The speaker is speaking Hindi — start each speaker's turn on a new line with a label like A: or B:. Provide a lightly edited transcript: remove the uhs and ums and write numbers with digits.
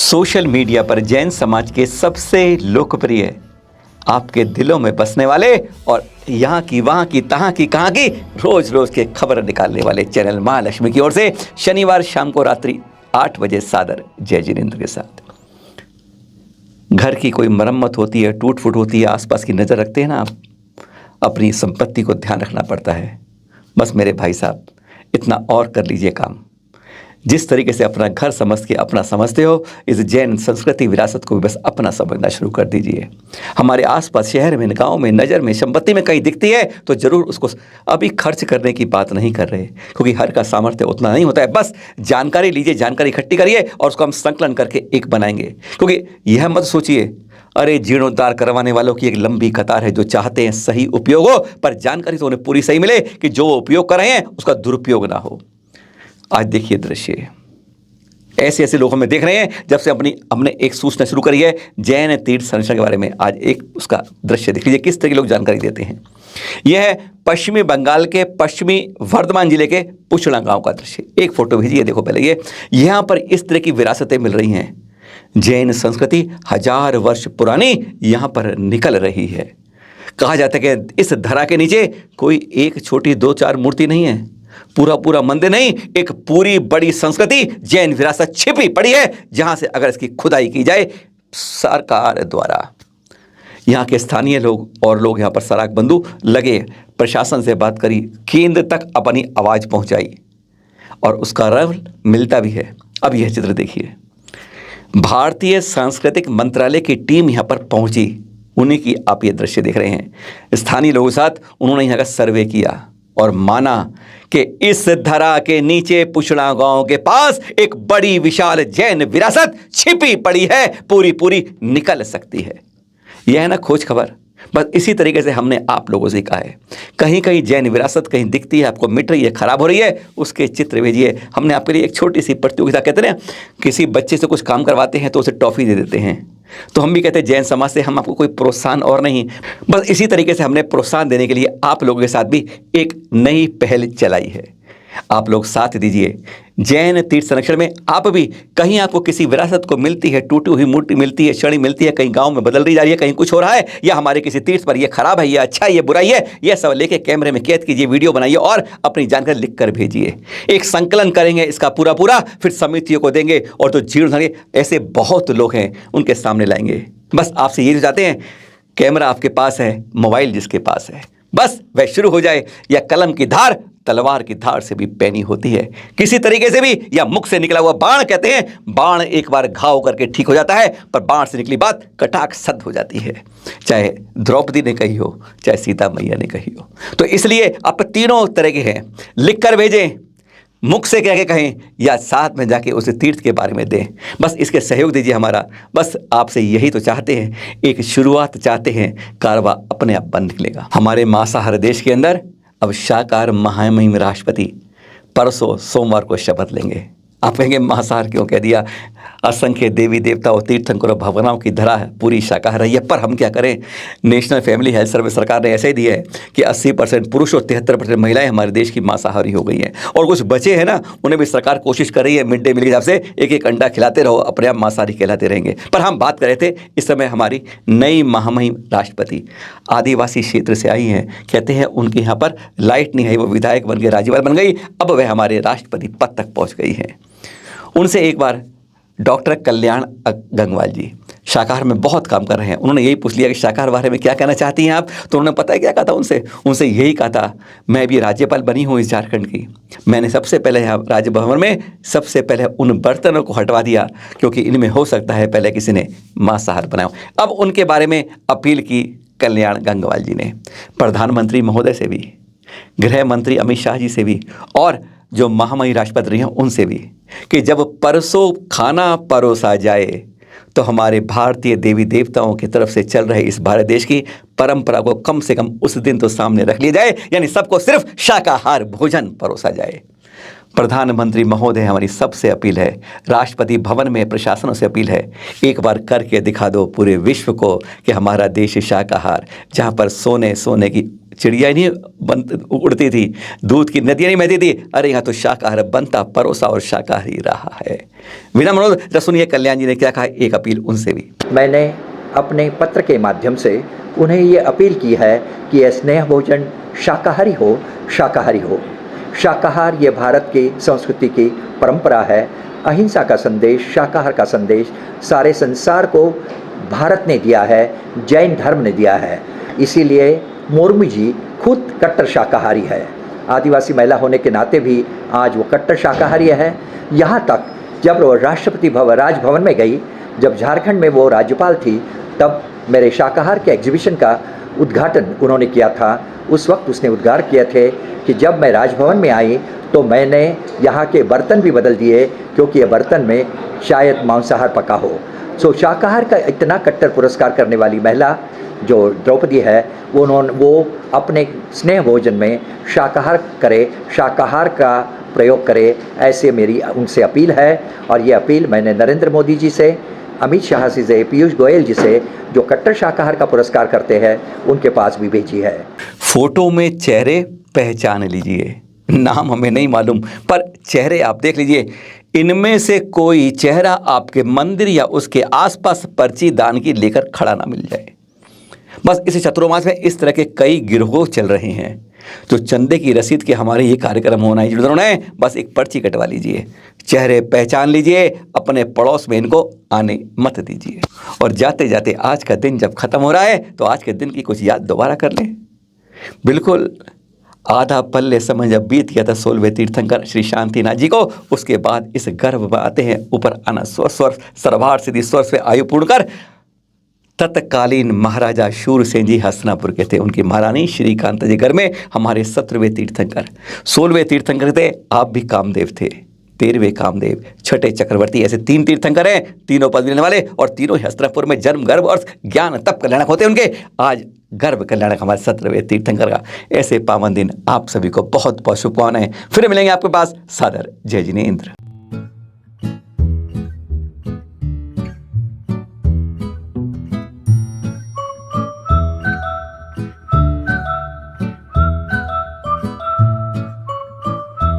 A: सोशल मीडिया पर जैन समाज के सबसे लोकप्रिय, आपके दिलों में बसने वाले और यहाँ की वहाँ की तहाँ की कहाँ की रोज रोज के खबर निकालने वाले चैनल माँ लक्ष्मी की ओर से शनिवार शाम को रात्रि 8 बजे सादर जय जिनेंद्र के साथ। घर की कोई मरम्मत होती है, टूट फूट होती है, आसपास की नज़र रखते हैं ना आप, अपनी संपत्ति को ध्यान रखना पड़ता है। बस मेरे भाई साहब, इतना और कर लीजिए काम। जिस तरीके से अपना घर समझ के अपना समझते हो, इस जैन संस्कृति विरासत को भी बस अपना समझना शुरू कर दीजिए। हमारे आसपास शहर में, गांव में, नज़र में, संपत्ति में कहीं दिखती है तो ज़रूर उसको अभी खर्च करने की बात नहीं कर रहे, क्योंकि हर का सामर्थ्य उतना नहीं होता है। बस जानकारी लीजिए, जानकारी इकट्ठी करिए और उसको हम संकलन करके एक बनाएंगे। क्योंकि यह मत सोचिए अरे जीर्णोद्धार करवाने वालों की एक लंबी कतार है जो चाहते हैं सही उपयोग हो, पर जानकारी तो उन्हें पूरी सही मिले कि जो उपयोग कर रहे हैं उसका दुरुपयोग ना हो। आज देखिए दृश्य, ऐसे ऐसे लोग हमें देख रहे हैं जब से हमने एक सूचना शुरू करी है जैन तीर्थ संरक्षण के बारे में। आज एक उसका दृश्य देख लीजिए, किस तरह के लोग जानकारी देते हैं। यह है पश्चिमी बंगाल के पश्चिमी वर्धमान जिले के पुछड़ा गांव का दृश्य। एक फोटो भेजिए, देखो पहले ये यहाँ पर इस तरह की विरासतें मिल रही हैं। जैन संस्कृति 1000 वर्ष पुरानी यहाँ पर निकल रही है। कहा जाता है कि इस धरा के नीचे कोई एक छोटी 2-4 मूर्ति नहीं है, पूरा मंदिर नहीं, एक पूरी बड़ी संस्कृति जैन विरासत छिपी पड़ी है, जहां से अगर इसकी खुदाई की जाए सरकार द्वारा। यहाँ के स्थानीय लोग और लोग यहाँ पर सराग बंधु लगे, प्रशासन से बात करी, केंद्र तक अपनी आवाज पहुंचाई और उसका रंग मिलता भी है। अब यह चित्र देखिए, भारतीय सांस्कृतिक मंत्रालय की टीम यहाँ पर पहुंची, उन्हीं की आप ये दृश्य देख रहे हैं। स्थानीय लोगों के साथ उन्होंने यहाँ का सर्वे किया और माना कि इस धरा के नीचे पुछड़ा गांव के पास एक बड़ी विशाल जैन विरासत छिपी पड़ी है, पूरी निकल सकती है। यह है ना खोज खबर। बस इसी तरीके से हमने आप लोगों से कहा है, कहीं कहीं जैन विरासत कहीं दिखती है, आपको मिट रही है, खराब हो रही है, उसके चित्र भेजिए। हमने आपके लिए एक छोटी सी प्रतियोगिता, कहते हैं किसी बच्चे से कुछ काम करवाते हैं तो उसे टॉफी दे देते हैं, तो हम भी कहते हैं जैन समाज से हम आपको कोई प्रोत्साहन और नहीं, बस इसी तरीके से हमने प्रोत्साहन देने के लिए आप लोगों के साथ भी एक नई पहल चलाई है। आप लोग साथ दीजिए। जैन तीर्थ संरक्षण में आप भी, कहीं आपको किसी विरासत को मिलती है, टूटी हुई मूर्ति मिलती है, छड़ी मिलती है, कहीं गांव में बदल दी जा रही है, कहीं कुछ हो रहा है, या हमारे किसी तीर्थ पर ये खराब है, ये अच्छा है, ये बुराई है, यह सब लेके कैमरे में कैद कीजिए, वीडियो बनाइए और अपनी जानकारी लिख कर भेजिए। एक संकलन करेंगे इसका पूरा, फिर समितियों को देंगे और तो जीर्ण ऐसे बहुत लोग हैं उनके सामने लाएंगे। बस आपसे ये चाहते हैं, कैमरा आपके पास है, मोबाइल जिसके पास है, बस वह शुरू हो जाए। या कलम की धार तलवार की धार से भी पैनी होती है, किसी तरीके से भी, या मुख से निकला हुआ बाण, कहते हैं बाण एक बार घाव करके ठीक हो जाता है, पर बाण से निकली बात कटाक सद हो जाती है, चाहे द्रौपदी ने कही हो, चाहे सीता मैया ने कही हो। तो इसलिए आप तीनों तरह के हैं, लिख कर भेजें, मुख से कह के कहें, या साथ में जाके उस तीर्थ के बारे में दें। बस इसके सहयोग दीजिए हमारा। बस आपसे यही तो चाहते हैं, एक शुरुआत चाहते हैं, कारवा अपने आप बन निकलेगा। हमारे मांसाहार देश के अंदर अब शाकाहार महामहिम राष्ट्रपति परसों सोमवार को शपथ लेंगे। आप कहेंगे मांसाहार क्यों कह दिया? असंख्य देवी देवताओं, तीर्थंकरों, भगवानों की धरा है, पूरी शाकाहार है, पर हम क्या करें? नेशनल फैमिली हेल्थ सर्विस सरकार ने ऐसे ही दिया है कि 80% पुरुष और 73% महिलाएं हमारे देश की मांसाहारी हो गई हैं, और कुछ बचे हैं ना, उन्हें भी सरकार कोशिश कर रही है मिड डे मील के हिसाब से एक अंडा खिलाते रहो, अपने आप मांसाहारी कहलाते रहेंगे। पर हम बात कर रहे थे, इस समय हमारी नई महामहिम राष्ट्रपति आदिवासी क्षेत्र से आई हैं। कहते हैं उनके यहाँ पर लाइट नहीं है, वो विधायक बन के राज्यपाल बन गई, अब वह हमारे राष्ट्रपति पद तक पहुँच गई हैं। उनसे एक बार डॉक्टर कल्याण गंगवाल जी शाकाहार में बहुत काम कर रहे हैं, उन्होंने यही पूछ लिया कि शाकाहार बारे में क्या कहना चाहती हैं आप, तो उन्होंने पता है क्या कहा था उनसे यही कहा था, मैं भी राज्यपाल बनी हूँ इस झारखंड की, मैंने सबसे पहले यहाँ राजभवन में सबसे पहले उन बर्तनों को हटवा दिया क्योंकि इनमें हो सकता है पहले किसी ने मांसाहार बनाया। अब उनके बारे में अपील की कल्याण गंगवाल जी ने प्रधानमंत्री महोदय से भी, गृह मंत्री अमित शाह जी से भी, और जो महामहिम राष्ट्रपति रही हैं उनसे भी, कि जब परसों खाना परोसा जाए तो हमारे भारतीय देवी देवताओं की तरफ से चल रहे इस भारत देश की परंपरा को कम से कम उस दिन तो सामने रख लिया जाए, यानी सबको सिर्फ शाकाहार भोजन परोसा जाए। प्रधानमंत्री महोदय, हमारी सबसे अपील है, राष्ट्रपति भवन में प्रशासनों से अपील है, एक बार करके दिखा दो पूरे विश्व को कि हमारा देश शाकाहार, जहाँ पर सोने सोने की चिड़िया नहीं उड़ती थी, दूध की नदियाँ नहीं बहती थी, अरे यहाँ तो शाकाहार बनता परोसा और शाकाहारी रहा है। बिना मनोज सुनिए कल्याण जी ने क्या कहा, एक अपील उनसे भी।
B: मैंने अपने पत्र के माध्यम से उन्हें ये अपील की है कि यह स्नेह भोजन शाकाहारी हो, शाकाहारी हो। शाकाहार ये भारत की संस्कृति की परंपरा है। अहिंसा का संदेश, शाकाहार का संदेश सारे संसार को भारत ने दिया है, जैन धर्म ने दिया है। इसीलिए मुर्मू जी खुद कट्टर शाकाहारी है। आदिवासी महिला होने के नाते भी आज वो कट्टर शाकाहारी है। यहाँ तक जब वो राष्ट्रपति राजभवन में गई, जब झारखंड में वो राज्यपाल थी, तब मेरे शाकाहार के एग्जीबिशन का उद्घाटन उन्होंने किया था। उस वक्त उसने उद्गार किए थे कि जब मैं राजभवन में आई तो मैंने यहाँ के बर्तन भी बदल दिए, क्योंकि ये बर्तन में शायद मांसाहार पका हो। सो शाकाहार का इतना कट्टर पुरस्कार करने वाली महिला जो द्रौपदी है, वो अपने स्नेह भोजन में शाकाहार करे, शाकाहार का प्रयोग करे, ऐसे मेरी उनसे अपील है। और ये अपील मैंने नरेंद्र मोदी जी से, अमित शाह जी से, पीयूष गोयल जी से, जो कट्टर शाकाहार का पुरस्कार करते हैं, उनके पास भी भेजी है।
A: फोटो में चेहरे पहचान लीजिए, नाम हमें नहीं मालूम, पर चेहरे आप देख लीजिए। इनमें से कोई चेहरा आपके मंदिर या उसके आसपास पर्ची दान की लेकर खड़ा ना मिल जाए। बस इस चतुर्मास में इस तरह के कई गिरोह चल रहे हैं। तो चंदे की रसीद के हमारे ये कार्यक्रम होना ही जरूर है। बस एक पर्ची कटवा लीजिए, चेहरे पहचान लीजिए, अपने पड़ोस में इनको आने मत दीजिए। और जाते जाते आज का दिन जब खत्म हो रहा है तो आज के दिन की कुछ याद दोबारा कर लें। बिल्कुल आधा पल्ले समय जब बीत गया था 16वें तीर्थंकर श्री शांतिनाथ जी को, उसके बाद इस गर्भ में आते हैं ऊपर आना स्वर सर्वार सिद्धि स्वर से आयु पूर्ण कर। तत्कालीन महाराजा शूरसेन जी हसनापुर के थे, उनकी महारानी श्रीकांत जी घर में हमारे 17वें तीर्थंकर, 16वें तीर्थंकर थे। आप भी कामदेव थे, 13वें कामदेव, छठे चक्रवर्ती, ऐसे 3 तीर्थंकर हैं, तीनों पद मिलने वाले, और तीनों ही हस्तिनापुर में जन्म, गर्भ और ज्ञान तप कल्याणक होते उनके। आज गर्भ कल्याणक हमारे 17वें तीर्थंकर का ऐसे पावन दिन आप सभी को बहुत बहुत शुभकामनाएं। फिर मिलेंगे आपके पास, सादर जय जिनेंद्र।